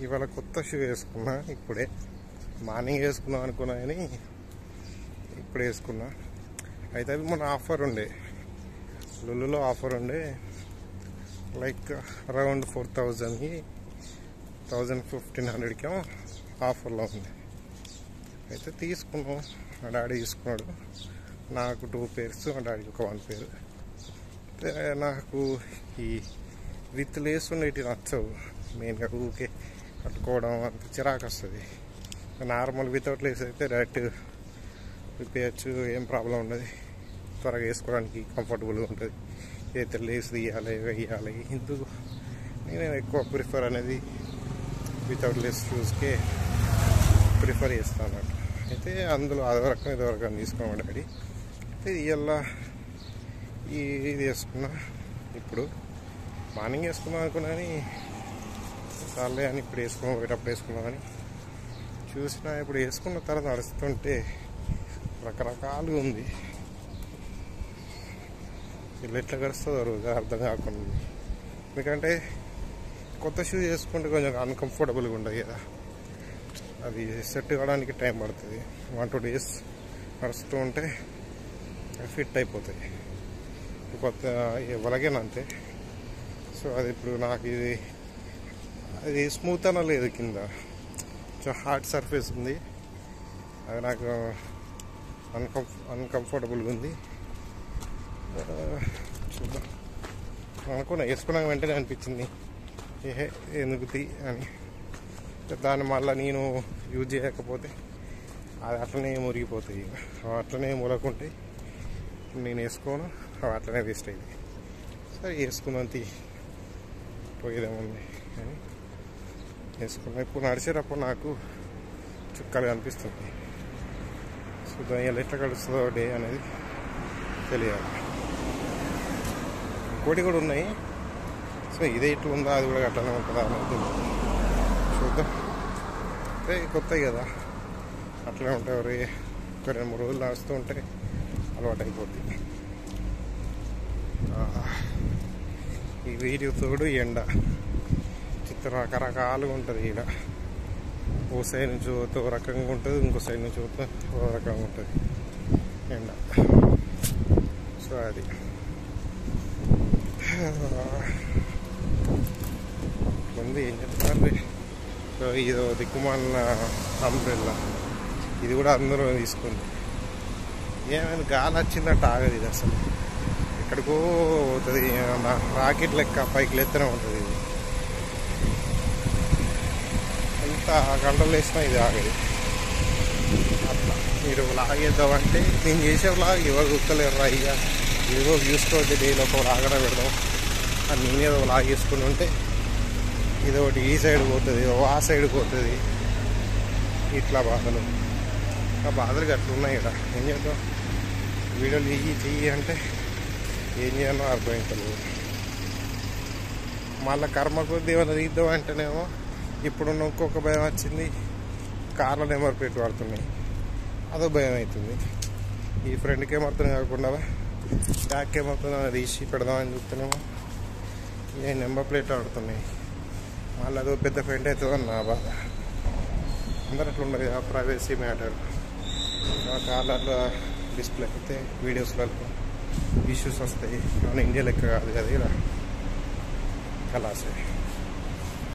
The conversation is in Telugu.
ఇవాళ కొత్త షూ వేసుకున్నా. ఇప్పుడే మార్నింగ్ వేసుకుందాం అనుకున్నా కానీ ఇప్పుడు వేసుకున్నా. అయితే అవి మన ఆఫర్ ఉండే, లులులో ఆఫర్ ఉండే, లైక్ అరౌండ్ 4000కి 1500కి ఆఫర్లో ఉంది. అయితే తీసుకున్నాం. మా డాడీ తీసుకున్నాడు. నాకు 2 pairs, మా డాడీకి ఒక 1 pair. నాకు ఈ విత్ లేస్ ఉండేవి నచ్చవు. మెయిన్గా ఊకే కట్టుకోవడం అంత చిరాకు వస్తుంది. నార్మల్ వితౌట్ లేస్ అయితే డైరెక్ట్ విప్పేయచ్చు, ఏం ప్రాబ్లం ఉండదు. త్వరగా వేసుకోవడానికి కంఫర్టబుల్గా ఉంటుంది. అయితే లేస్ తీయాలి, వేయాలి. ఇందుకు నేను ఎక్కువ ప్రిఫర్ అనేది వితౌట్ లేస్ షూస్కే ప్రిఫర్ చేస్తాను అన్నట్టు. అయితే అందులో అదొరకం ఇదొరకం తీసుకోమా డాడీ. అయితే ఇవాళ ఇది వేసుకున్నా. ఇప్పుడు మార్నింగ్ వేసుకుందాం అనుకున్నా కానీ చాలే అని ఇప్పుడు వేసుకున్నాం, పోయేటప్పుడు వేసుకున్నామని చూసినా. ఇప్పుడు వేసుకున్న తర్వాత నడుస్తుంటే రకరకాలుగా ఉంది. వీళ్ళు ఎట్లా గడుస్తుందో రోజు అర్థం కాకుండా. ఎందుకంటే కొత్త షూ వేసుకుంటే కొంచెం అన్కంఫర్టబుల్గా ఉంటుంది కదా, అది సెట్ కావడానికి టైం పడుతుంది. 1-2 days నడుస్తూ ఉంటే ఫిట్ అయిపోతాయి. కొత్త ఎవరికైనా అంతే. సో అది ఇప్పుడు నాకు అది స్మూత్ అన లేదు, కింద కొంచెం హార్డ్ సర్ఫేస్ ఉంది. అది నాకు అన్కంఫర్టబుల్గా ఉంది. చూద్దాం అనుకున్నా. వేసుకున్నాక వెంటనే అనిపించింది ఎందుకు అని. దాన్ని మళ్ళీ నేను యూజ్ చేయకపోతే అది అట్లనే మురిగిపోతాయి. అట్లనే మురకుంటే నేను వేసుకోను, అవి అట్లనే వేస్ట్ అయింది. సరే వేసుకున్నంత పోయేదేముంది అని వేసుకున్నా. ఇప్పుడు నడిచేటప్పుడు నాకు చుక్కలు కనిపిస్తుంది. సో దాని ఎట్లా గడుస్తుందో డే అనేది తెలియాలి. ఇంకోటి కూడా ఉన్నాయి. సో ఇదే ఇట్లా ఉందా, అది కూడా అట్లనే ఉంటుందా అనేది చూద్దాం. అంటే కొత్తవి కదా, అట్లనే ఉంటాయి. ఒక 2-3 రోజులు నడుస్తూ ఉంటే అలవాటు అయిపోతుంది. ఈ వీడియో తోడు ఎండ రకరకాలుగా ఉంటుంది. ఈడ ఓ సైడ్ నుంచి ఓ రకంగా ఉంటుంది, ఇంకో సైడ్ నుంచి ఓ రకంగా ఉంటుంది ఎండ. సో అది ఉంది. ఏం చెప్తారు, ఇదో దిక్కుమాలిన అంబ్రెల్లా. ఇది కూడా అందరూ తీసుకుంది. ఏమైనా గాలి వచ్చిందంటే ఆగదు ఇది అసలు. ఎక్కడికో పోతుంది, రాకెట్ లెక్క పైకి లేస్తూనే ఉంటుంది. ఇది ఎంత గంటలు వేసినా ఇది ఆగదు. అట్లా మీరు లాగేద్దామంటే నేను చేసే లాగ్ ఎవరు గుర్తలేరు. అయ్యా ఏదో చూసుకోవద్దు, డైలీ ఒక లాగడ పెడదాం అని నేనేదో లాగేసుకుని ఉంటే ఇది ఒకటి ఈ సైడ్ పోతుంది, ఆ సైడ్ పోతుంది. ఇట్లా బాధలు, ఆ బాధలు అట్లా ఉన్నాయి కదా. ఏం చేద్దాం, వీడియోలు చెయ్యి అంటే ఏం చేయాలో అర్థమవుతలేదు. మళ్ళీ కర్మ కొద్ది ఏమైనా తీద్దాం అంటేనేమో ఇప్పుడున్న ఇంకొక భయం వచ్చింది. కార్లో నెంబర్ ప్లేట్ వాడుతున్నాయి, అదో భయం అవుతుంది. ఈ ఫ్రెండ్కి ఏమర్థం కాకుండా బ్యాక్ ఏమవుతుందో తీసి పెడదామని చూస్తేనేమో నేను నెంబర్ ప్లేట్ వాడుతున్నాయి. మళ్ళీ అదో పెద్ద ఫ్రెండ్ అవుతుందని నా బాధ. అందరు అట్లా ఉండదు కదా, ప్రైవసీ మ్యాటర్. కార్లలో డిస్ప్లే అయితే వీడియోస్లలో ఇష్యూస్ వస్తాయి. మన ఇండియా లెక్క కాదు కదా ఇలా కలాసే.